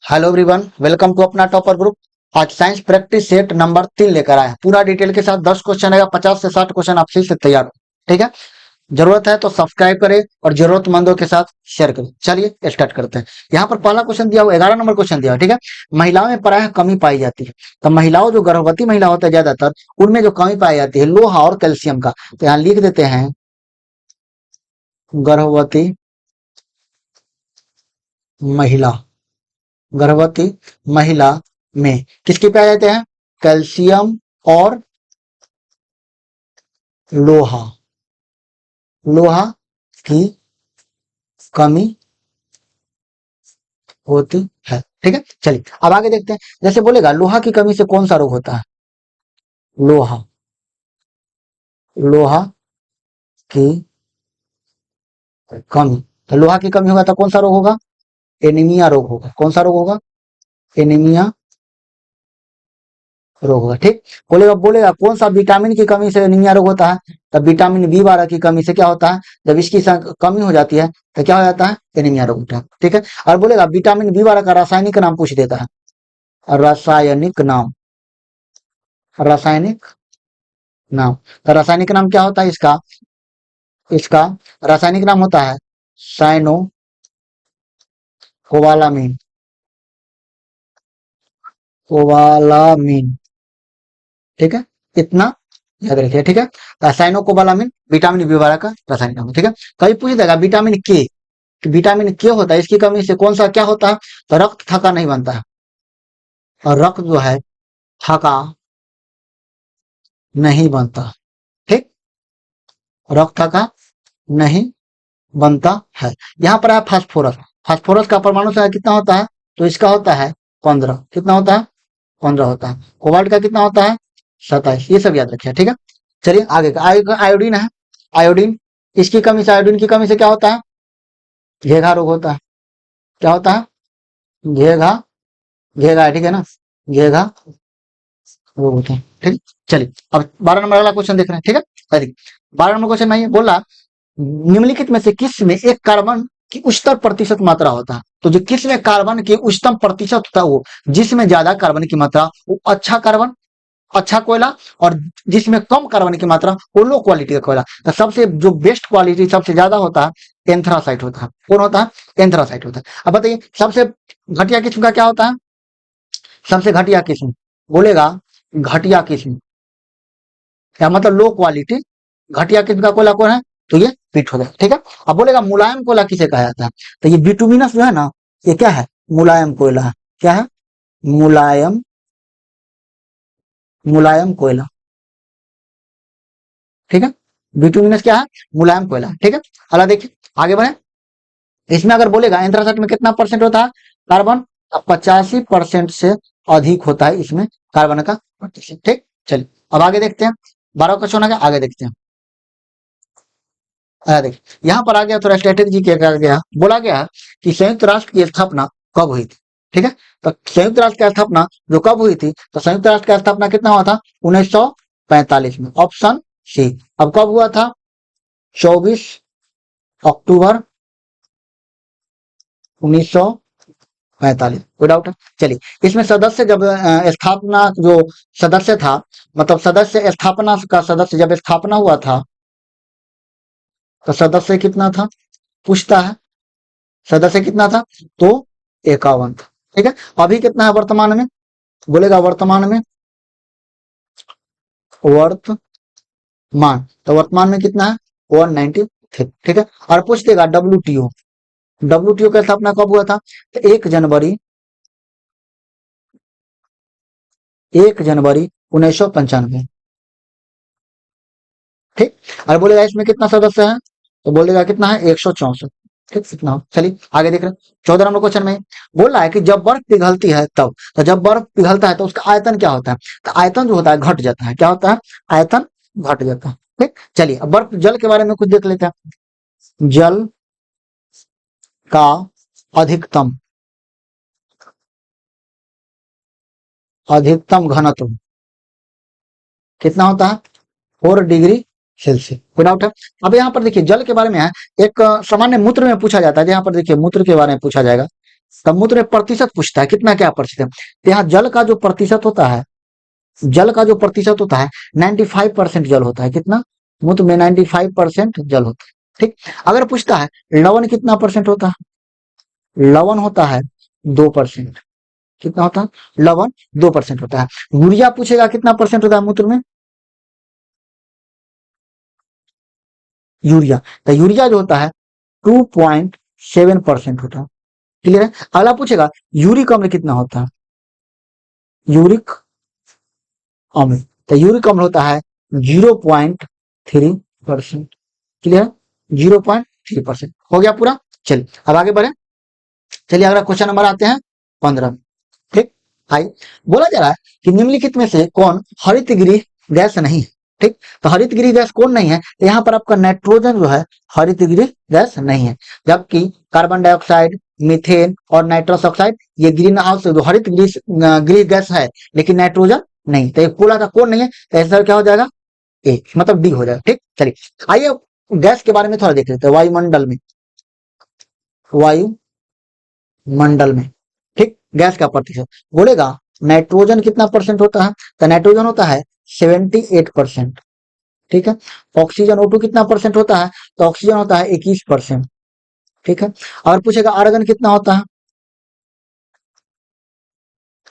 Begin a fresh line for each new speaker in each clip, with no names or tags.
Hello everyone, welcome to अपना topper group. आज science practice set number 3 लेकर आए हैं। पूरा डिटेल के साथ 10 क्वेश्चन है, 50 से 60 क्वेश्चन आप से तैयार हो। ठीक है, जरूरत है तो सब्सक्राइब करें और जरूरतमंदों के साथ शेयर करें। चलिए स्टार्ट करते हैं। यहाँ पर पहला क्वेश्चन दिया हुआ 11 नंबर क्वेश्चन दिया हुआ। ठीक है, महिलाओं में प्रायः कमी पाई जाती है। तो महिलाओं जो गर्भवती महिला होता है ज्यादातर, उनमें जो कमी पाई जाती है लोहा और कैल्शियम का। तो यहाँ लिख देते हैं गर्भवती महिला। गर्भवती महिला में किसके पाए जाते हैं? कैल्शियम और लोहा। लोहा की कमी होती है। ठीक है, चलिए अब आगे देखते हैं। जैसे बोलेगा लोहा की कमी से कौन सा रोग होता है? लोहा, लोहा की कमी। तो लोहा की कमी होगा तो कौन सा रोग होगा? एनीमिया रोग होगा। कौन सा रोग होगा? एनीमिया रोग होगा। ठीक, बोलेगा बोलेगा कौन सा विटामिन की कमी से एनीमिया रोग होता है? तब विटामिन बी 12 की कमी से क्या होता है? जब इसकी कमी हो जाती है तो क्या हो जाता है? एनीमिया रोग होता है। ठीक है, और बोलेगा विटामिन बी 12 का रासायनिक नाम पूछ देता है। रासायनिक नाम, रासायनिक नाम। तो रासायनिक नाम क्या होता है इसका? इसका रासायनिक नाम होता है साइनो कोबालामीन। कोबालामीन। ठीक है, इतना याद रखिए। ठीक है, साइनोकोबालामिन विटामिन बी 12 का रासायनिक नाम है। ठीक है, कभी पूछ देगा विटामिन के, विटामिन के होता है इसकी कमी से कौन सा क्या होता है? तो रक्त थका नहीं बनता है। और रक्त जो है थका नहीं बनता। ठीक, रक्त थका नहीं बनता है। यहाँ पर है फास्फोरस। फास्फोरस का परमाणु संख्या कितना होता है? तो इसका होता है 15। कितना होता है? 15 होता है। कोबाल्ट का कितना होता है? 27। ये सब याद रखिए। ठीक है, चलिए आगे का आयोडीन है। आयोडीन, इसकी कमी से, आयोडीन की कमी से क्या होता है? घेघा रोग होता है। क्या होता है? घेघा, घेघा है। ठीक है ना, घेघा रोग होता है। ठीक, चलिए अब 12 नंबर वाला क्वेश्चन देख रहे हैं। ठीक है, देखिए 12 नंबर क्वेश्चन में ये बोला निम्नलिखित में से किस में एक कार्बन की उच्चतर प्रतिशत मात्रा होता है? तो जो किस में कार्बन की उच्चतम प्रतिशत होता है वो, जिसमें ज्यादा कार्बन की मात्रा वो अच्छा कार्बन, अच्छा कोयला, और जिसमें कम कार्बन की मात्रा वो लो क्वालिटी का कोयला। तो सबसे जो बेस्ट क्वालिटी सबसे ज्यादा होता है एंथ्रासाइट होता है। कौन होता है? एंथ्रासाइट होता है। अब बताइए सबसे घटिया किस्म का क्या होता है? सबसे घटिया किस्म बोलेगा घटिया किस्म, क्या मतलब? लो क्वालिटी घटिया किस्म का कोयला कौन है? तो ये पीट हो गया। ठीक है, अब बोलेगा मुलायम कोयला किसे कहा जाता है? तो ये बिटुमिनस जो है ना, ये क्या है? मुलायम कोयला है। क्या है? मुलायम, मुलायम कोयला। ठीक है, बिटुमिनस क्या है? मुलायम कोयला। ठीक है, अगला देखिए आगे बढ़े। इसमें अगर बोलेगा एंथ्रासाइट में कितना परसेंट होता है कार्बन? 85% से अधिक होता है इसमें कार्बन का प्रतिशत। ठीक, चलिए अब आगे देखते हैं। 12 क्वेश्चन आगे आगे देखते हैं। देखिए यहाँ पर आ गया थोड़ा स्ट्रेटेजी क्या गया, बोला गया कि संयुक्त राष्ट्र की स्थापना कब हुई थी? ठीक है, तो संयुक्त राष्ट्र की स्थापना जो कब हुई थी, तो संयुक्त राष्ट्र की स्थापना कितना हुआ था? 1945 में। Option C. अब कब हुआ था? 24 अक्टूबर 1945। कोई डाउट है? चलिए इसमें सदस्य जब स्थापना जो सदस्य था, मतलब सदस्य स्थापना का सदस्य जब स्थापना हुआ था तो सदस्य कितना था पूछता है। सदस्य कितना था? तो 51 था। ठीक है, अभी कितना है वर्तमान में? बोलेगा वर्तमान में, वर्तमान, तो वर्तमान में कितना है? 193। ठीक है, और पूछ देगा डब्ल्यूटीओ। डब्ल्यूटीओ का स्थापना कब हुआ था? तो 1 जनवरी, 1 जनवरी 1995। ठीक, और बोलेगा इसमें कितना सदस्य है? तो बोलेगा कितना है? 164। ठीक, कितना हो? चलिए आगे देख रहे हैं। 14 नंबर क्वेश्चन में बोल रहा है कि जब बर्फ पिघलती है तब, तो जब बर्फ पिघलता है तो उसका आयतन क्या होता है? तो आयतन जो होता है घट जाता है। क्या होता है? आयतन घट जाता है। ठीक, चलिए अब बर्फ जल के बारे में कुछ देख लेते हैं। जल का अधिकतम, अधिकतम घनत्व कितना होता है? 4 डिग्री सेल्सियस। कोई डाउट है? अब यहाँ पर देखिए जल के बारे में है, एक सामान्य मूत्र में पूछा जाता है। यहाँ पर देखिए मूत्र के बारे में पूछा जाएगा। समुद्र में प्रतिशत पूछता है, कितना क्या प्रतिशत है, तो यहाँ जल का जो प्रतिशत होता है, जल का जो प्रतिशत होता है 95% जल होता है। कितना? समुद्र में 95% जल होता है। ठीक। अगर पूछता है लवण कितना परसेंट होता है, लवण होता है 2%। कितना होता है? लवण 2% होता है। यूरिया पूछेगा कितना परसेंट होता है मूत्र में, यूरिया, तो यूरिया जो होता है 2.7% होता है। क्लियर है? अगला पूछेगा यूरिक अम्ल कितना होता है, यूरिक अम्ल, तो यूरिक अम्ल होता है 0.3%। क्लियर? 0.3% हो गया पूरा। चलिए अब आगे बढ़े। चलिए अगला क्वेश्चन नंबर आते हैं 15। ठीक। आई बोला जा रहा है कि निम्नलिखित में से कौन हरित गृह गैस नहीं है। ठीक। तो हरित गृह गैस कौन नहीं है, तो यहाँ पर आपका नाइट्रोजन जो है हरित गृह गैस नहीं है, जबकि कार्बन डाइऑक्साइड, मीथेन और नाइट्रस ऑक्साइड ये ग्रीन हाउस जो हरित गृह गैस है, लेकिन नाइट्रोजन नहीं। तो एक बोला था कौन नहीं है, तो आंसर क्या हो जाएगा? ए, मतलब डी हो जाएगा। ठीक। चलिए आइए गैस के बारे में थोड़ा देख लेते हैं। वायुमंडल में, वायुमंडल में, ठीक, गैस का प्रतिशत बोलेगा नाइट्रोजन कितना परसेंट होता है, तो नाइट्रोजन होता है 78%। ठीक है। ऑक्सीजन O2 कितना परसेंट होता है, तो ऑक्सीजन होता है 21%। ठीक है। और पूछेगा आर्गन कितना होता है,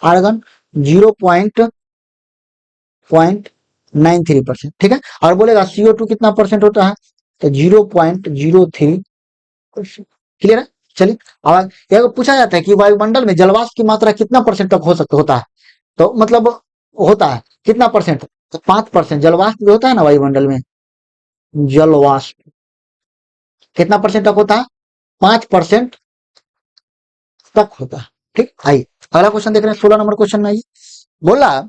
आर्गन 0.93%। ठीक है। और बोलेगा CO2 कितना परसेंट होता है, तो 0.03%। क्लियर है? चलिए अब ये पूछा जाता है कि वायुमंडल में जलवाष्प की मात्रा कितना परसेंट तक हो सकता होता है, तो मतलब होता है कितना परसेंट, तो 5%। जलवाष्प जो होता है ना वायुमंडल में, जलवाष्प कितना परसेंट तक होता है, 5% तक होता है। ठीक। आइए अगला क्वेश्चन देख रहे हैं, 16 नंबर क्वेश्चन में। आइए बोला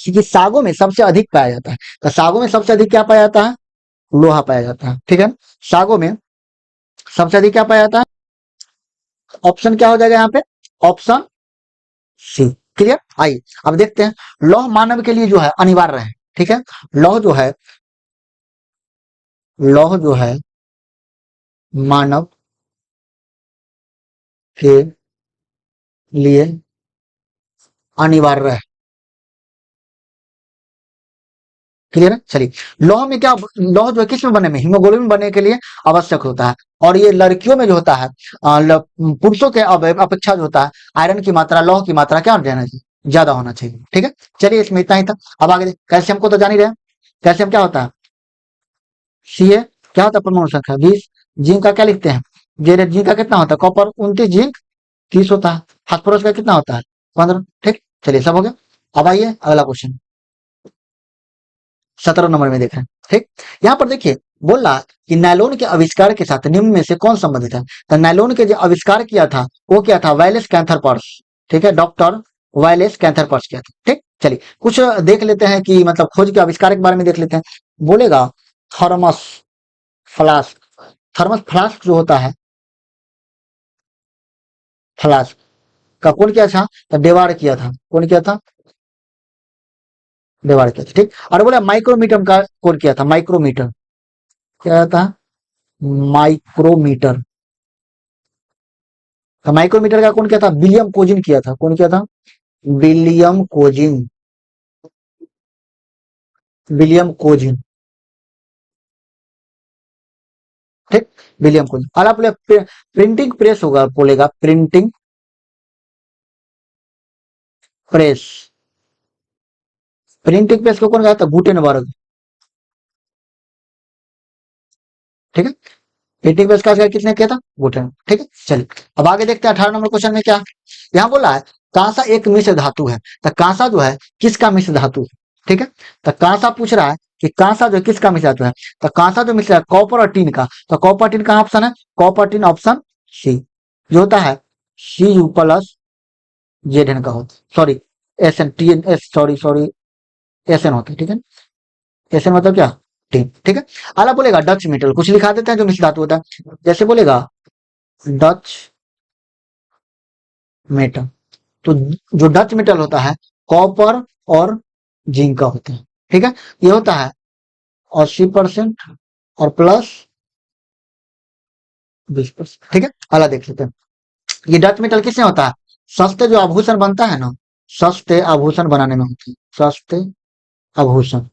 कि सागों में सबसे अधिक पाया जाता है, तो सागों में सबसे अधिक क्या पाया जाता है, लोहा पाया जाता है। ठीक है। सागों में सबसे अधिक क्या पाया जाता है, ऑप्शन क्या हो जाएगा यहाँ पे, ऑप्शन सी। क्लियर? आइए अब देखते हैं लौह मानव के लिए जो है अनिवार्य है। ठीक है। लौह जो है, लौह जो है मानव के लिए अनिवार्य है। क्लियर है? चलिए लौह में क्या, लौह जो है किस में बने में, हीमोग्लोबिन बनने के लिए आवश्यक होता है। और ये लड़कियों में जो होता है पुरुषों के अपेक्षा जो होता है आयरन की मात्रा, लौह की मात्रा क्या रहना चाहिए, ज्यादा होना चाहिए। ठीक है। चलिए इसमें इतना ही था। अब आगे कैल्शियम को तो जान ही रहे हैं। कैल्शियम क्या होता है, Ca क्या होता है, परमाणु संख्या 20। जिंक का क्या लिखते हैं, जे जिंक का कितना होता है, कॉपर 29, जिंक 30 होता है। फास्फोरस का कितना होता है, 15। ठीक। चलिए सब हो गया। अब आइए अगला क्वेश्चन 17 नंबर में देख रहे हैं। ठीक। यहाँ पर देखिए बोल रहा कि नायलॉन के आविष्कार के साथ निम्न में से कौन संबंधित है, तो नायलॉन के जो आविष्कार किया था वो क्या था, वायलेस कैंथरपर्स। ठीक है। डॉक्टर वायलेस कैंथरपर्स किया था। ठीक। चलिए कुछ देख लेते हैं कि मतलब खोज के आविष्कार के बारे में देख लेते हैं। बोलेगा थर्मस फ्लास्क, थर्मस फ्लास्क जो होता है, फ्लास्क का कौन किया था, तो डेवार्ड किया था। कौन किया था, डेवार्ड किया था। ठीक। और बोला माइक्रोमीटर का कौन किया था, माइक्रोमीटर क्या था, माइक्रोमीटर, तो माइक्रोमीटर का कौन किया था, विलियम कोजिन किया था। कौन किया था, विलियम कोजिन, विलियम कोजिन। ठीक। William cuisine. और आप प्रिंटिंग प्रेस होगा, बोलेगा प्रिंटिंग प्रेस, प्रिंटिंग प्रेस को कौन कहा था, गुटेनबर्ग। ठीक है। प्रिंटिंग प्रेस का आविष्कार किसने किया था, गुटेनबर्ग। ठीक है। चलिए अब आगे देखते हैं 18 नंबर क्वेश्चन में क्या यहाँ बोला है, कांसा एक मिश्र धातु है, तो कांसा जो है किसका मिश्र धातु है। ठीक है। तो कांसा पूछ रहा है कि कांसा जो किसका मिश्र धातु है, तो कांसा जो मिश्र है कॉपर और टीन का, तो कॉपर टीन का ऑप्शन है, कॉपर टीन ऑप्शन सी जो होता है, Cu+ Zn का होता है, sorry SN sorry sorry SN होता है। ठीक है। SN मतलब क्या, टीन। ठीक है। अगला बोलेगा डच मेटल, कुछ लिखा देते हैं जो मिश्र धातु होता है, जैसे बोलेगा डच मेटल, तो जो डच मेटल होता है कॉपर और जिंक का होता है। ठीक है। ये होता है 80% और प्लस 20%। ठीक है। अगला देख लेते हैं ये डच मेटल किससे होता है? सस्ते जो आभूषण बनता है ना, सस्ते आभूषण बनाने में होती है, सस्ते आभूषण।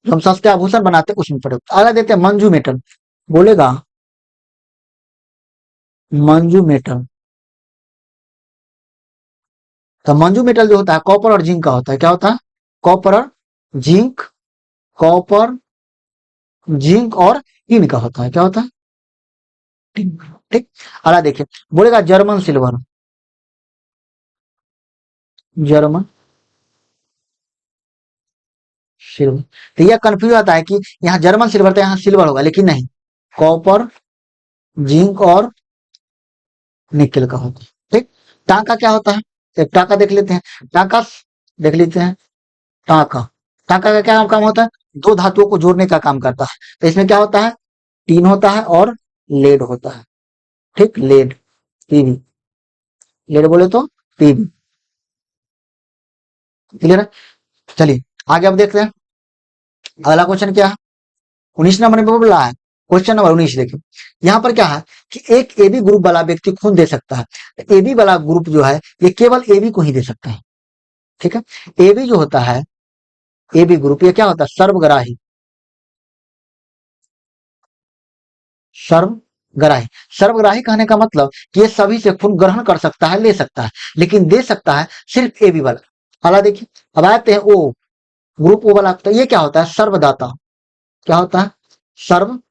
जो हम सस्ते आभूषण बनाते हैं उसमें प्रयोग। अगला देते हैं मंजू मेटल। बोलेगा मंजू मेटल। तो मंजू मेटल जो होता है कॉपर और जिंक का होता है। क्या होता है? कॉपर और जिंक, कॉपर, जिंक और टीन का होता है। क्या होता है? टीन। ठीक। अगला देखिए, बोलेगा जर्मन सिल्वर। German silver. तो यह कंफ्यूज आता है कि यहाँ जर्मन सिल्वर तो यहाँ सिल्वर होगा, लेकिन नहीं, कॉपर, जिंक और निकेल का होता है। ठीक। टांका क्या होता है? एक टांका देख लेते हैं। टांका देख लेते हैं। टांका, टांका का क्या काम होता है? दो धातुओं को जोड़ने का काम करता है। तो इसमें क्या होता है? टीन होता है और लेड होता है। ठीक, लेड, पीवी। लेड बोले तो पीवी। क्लियर है? चलिए आगे अब देखते हैं अगला क्वेश्चन क्या है। 19 नंबर में बोल रहा है, क्वेश्चन नंबर 19 देखिए। यहाँ पर क्या है कि एक एबी ग्रुप वाला व्यक्ति खून दे सकता है। एबी वाला ग्रुप जो है ये केवल एबी को ही दे सकता है। ठीक है। एबी जो होता है, एबी ग्रुप, ये क्या होता है? सर्वग्राही। सर्वग्राही। सर्वग्राही कहने का मतलब कि ये सभी से खून ग्रहण कर सकता है, ले सकता है, लेकिन दे सकता है सिर्फ एबी वाला। अगला देखिए, अब आते हैं ओ ग्रुप, ओ वाला। तो ये क्या होता है? सर्वदाता। क्या होता है? सर्वदाता,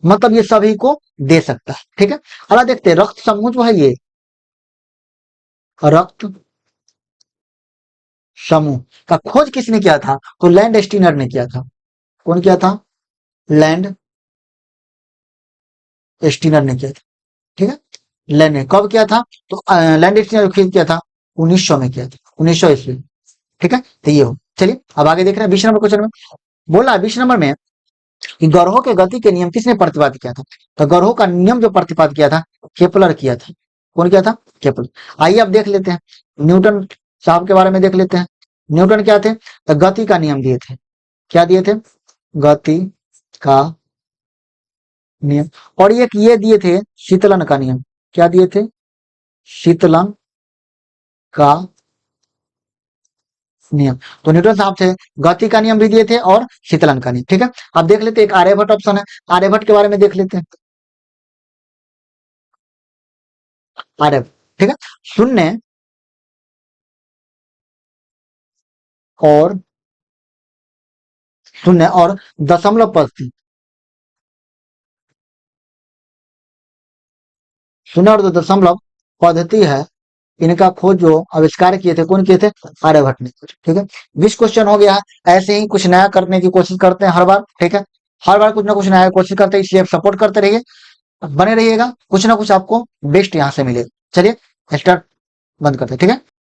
मतलब ये सभी को दे सकता है। ठीक है। अगला देखते हैं, रक्त समूह जो है ये, रक्त समूह का खोज किसने किया था? तो लैंड स्टीनर ने किया था। कौन किया था? लैंड स्टीनर ने किया था। ठीक है। लैंड ने कब किया था? तो लैंड स्टीनर किया था 1900 में किया था, 1900 ईस्वी। ठीक है। तो ये हो, चलिए अब आगे देख रहे हैं 20 नंबर क्वेश्चन में। बोला 20 नंबर में कि ग्रहों के गति के नियम किसने प्रतिपादित किया था? तो ग्रहों का नियम जो प्रतिपादित किया था, केपलर किया था। कौन किया था? केपलर। आइए अब देख लेते हैं न्यूटन साहब के बारे में देख लेते हैं। न्यूटन क्या थे? तो गति का नियम दिए थे। क्या दिए थे? गति का नियम। और एक ये दिए थे शीतलन का नियम। क्या दिए थे? शीतलन का नियम। तो न्यूटन साहब थे, गति का नियम भी दिए थे और शीतलन का नियम। ठीक है। अब देख लेते हैं, एक आर्यभट्ट ऑप्शन है, आर्यभट्ट के बारे में देख लेते हैं। आर्यभट्ट। ठीक है। शून्य और शून्य और दशमलव पद्धति, शून्य और दशमलव पद्धति है, इनका खोज जो आविष्कार किए थे, कौन किए थे? आर्यभट्ट ने। ठीक है। 20 क्वेश्चन हो गया है। ऐसे ही कुछ नया करने की कोशिश करते हैं हर बार। ठीक है। हर बार कुछ ना कुछ नया कोशिश करते हैं, इसलिए आप सपोर्ट करते रहिए, बने रहिएगा, कुछ ना कुछ आपको बेस्ट यहाँ से मिलेगा। चलिए स्टार्ट, बंद करते हैं। ठीक है।